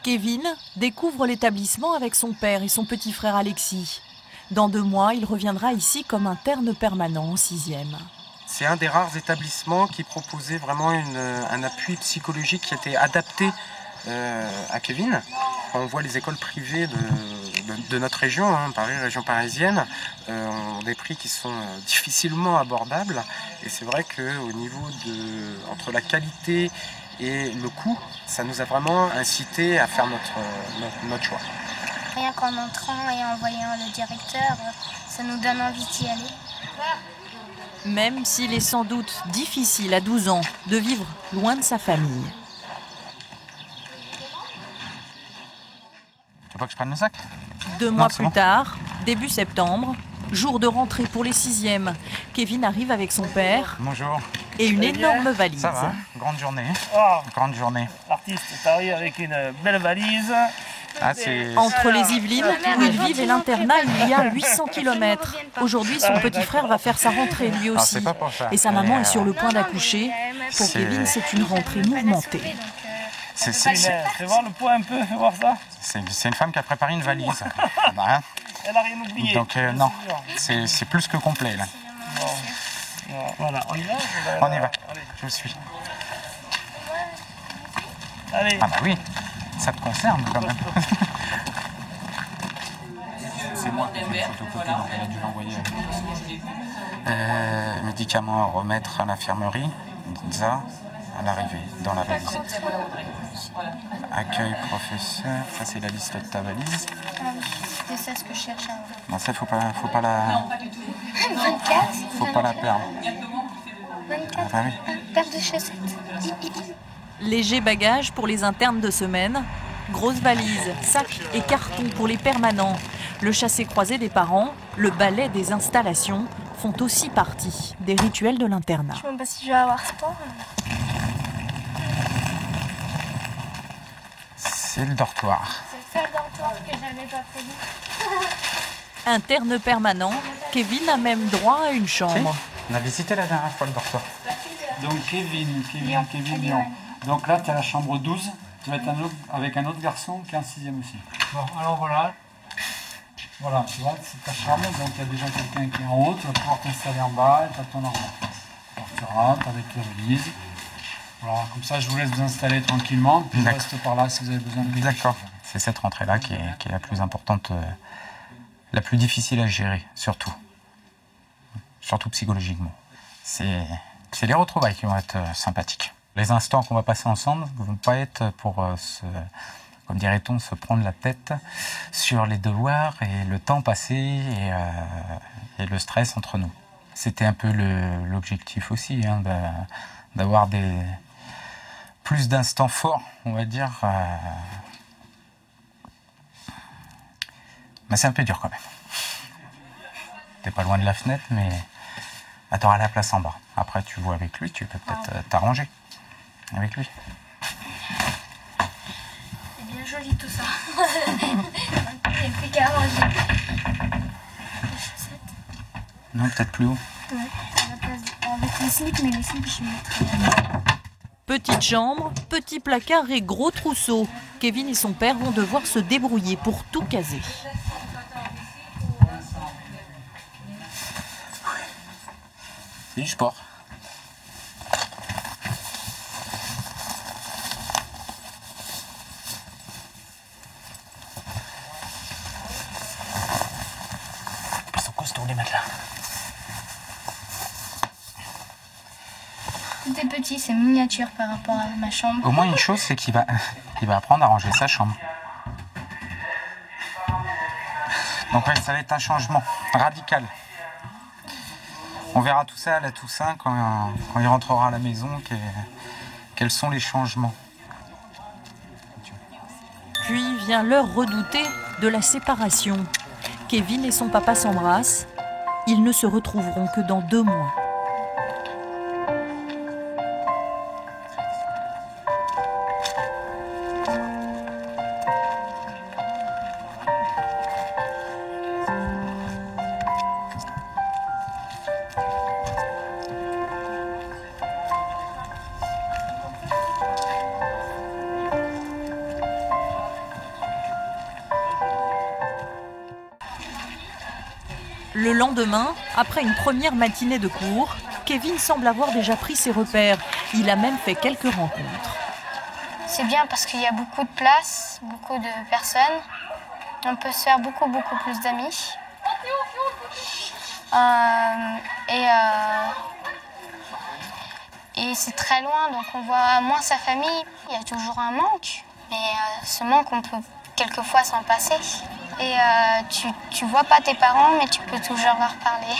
Kevin découvre l'établissement avec son père et son petit frère Alexis. Dans 2 mois, il reviendra ici comme interne permanent en 6e. C'est un des rares établissements qui proposait vraiment un appui psychologique qui était adapté à Kevin. On voit les écoles privées de notre région, Paris, région parisienne, ont des prix qui sont difficilement abordables. Et c'est vrai qu'au niveau entre la qualité et le coût, ça nous a vraiment incité à faire notre choix. Rien qu'en entrant et en voyant le directeur, ça nous donne envie d'y aller. Même s'il est sans doute difficile à 12 ans de vivre loin de sa famille. Tu veux pas que je prenne le sac ? 2 mois plus tard, début septembre, jour de rentrée pour les 6e, Kevin arrive avec son père. Bonjour. Et une énorme valise. Ça va, grande journée. Oh, grande journée. L'artiste arrive avec une belle valise. Entre les Yvelines, où ils vivent, et l'internat, il y a 800 km. Aujourd'hui, son petit frère va faire sa rentrée lui aussi. Et sa maman est sur le point d'accoucher. Pour Kevin, c'est une rentrée mouvementée. Fais voir le poids un peu, fais voir ça. C'est une femme qui a préparé une valise. Elle n'a rien oublié. Donc non, c'est plus que complet là. Bon. Voilà, on y va. On y va, allez. Je vous suis. Allez. Ah bah oui, ça te concerne quand même. C'est moi qui ai fait une photocopie, donc elle a dû l'envoyer. Médicaments à remettre à l'infirmerie, ça, à l'arrivée, dans la valise. Accueil professeur, ça c'est la liste de ta valise. C'est ça ce que je cherchais. Non, ça faut pas la 24. Faut pas la perdre. 24. Ah bah oui. Paire de chaussettes. Léger bagage pour les internes de semaine, grosse valise, sac et carton pour les permanents. Le chassé-croisé des parents, le balai des installations font aussi partie des rituels de l'internat. Je ne sais même pas si je vais avoir sport. C'est le dortoir. C'est le seul dortoir que j'avais pas prévu. Interne permanent, Kevin a même droit à une chambre. On a visité la dernière fois le dortoir. Donc Kevin, Lyon. Donc là, tu as la chambre 12. Tu vas être avec un autre garçon qui est en 6e aussi. Bon, alors voilà. Voilà, tu vois, c'est ta chambre. Donc il y a déjà quelqu'un qui est en haut. Tu vas pouvoir t'installer en bas et tu as ton armoire. Alors tu rentres avec la valise. Voilà, comme ça, je vous laisse vous installer tranquillement. Puis je reste par là si vous avez besoin de quelque chose. D'accord. C'est cette rentrée-là qui est la plus importante, la plus difficile à gérer, surtout. Surtout psychologiquement. C'est les retrouvailles qui vont être sympathiques. Les instants qu'on va passer ensemble ne vont pas être pour comme dirait-on, se prendre la tête sur les devoirs et le temps passé et le stress entre nous. C'était un peu l'objectif aussi, d'avoir plus d'instants forts, on va dire. Mais c'est un peu dur quand même. T'es pas loin de la fenêtre, mais t'auras la place en bas. Après, tu vois avec lui, tu peux peut-être t'arranger avec lui. C'est bien joli tout ça. Il n'y a plus qu'à ranger. Les chaussettes. Non, peut-être plus haut. Ouais, à la place avec les slips, mais les slips, je mettrai. Petite chambre, petit placard et gros trousseau. Kevin et son père vont devoir se débrouiller pour tout caser. C'est du sport. Ils sont costauds les matelas. Tout est petit, c'est miniature par rapport à ma chambre. Au moins une chose, c'est qu'il va apprendre à ranger sa chambre. Donc ouais, ça va être un changement radical. On verra tout ça à la Toussaint quand il rentrera à la maison, quels sont les changements. Puis vient l'heure redoutée de la séparation. Kevin et son papa s'embrassent. Ils ne se retrouveront que dans 2 mois. Le lendemain, après une première matinée de cours, Kevin semble avoir déjà pris ses repères. Il a même fait quelques rencontres. C'est bien parce qu'il y a beaucoup de place, beaucoup de personnes. On peut se faire beaucoup plus d'amis. Et c'est très loin, donc on voit moins sa famille. Il y a toujours un manque, mais ce manque, on peut quelquefois s'en passer. Et tu vois pas tes parents, mais tu peux toujours leur parler.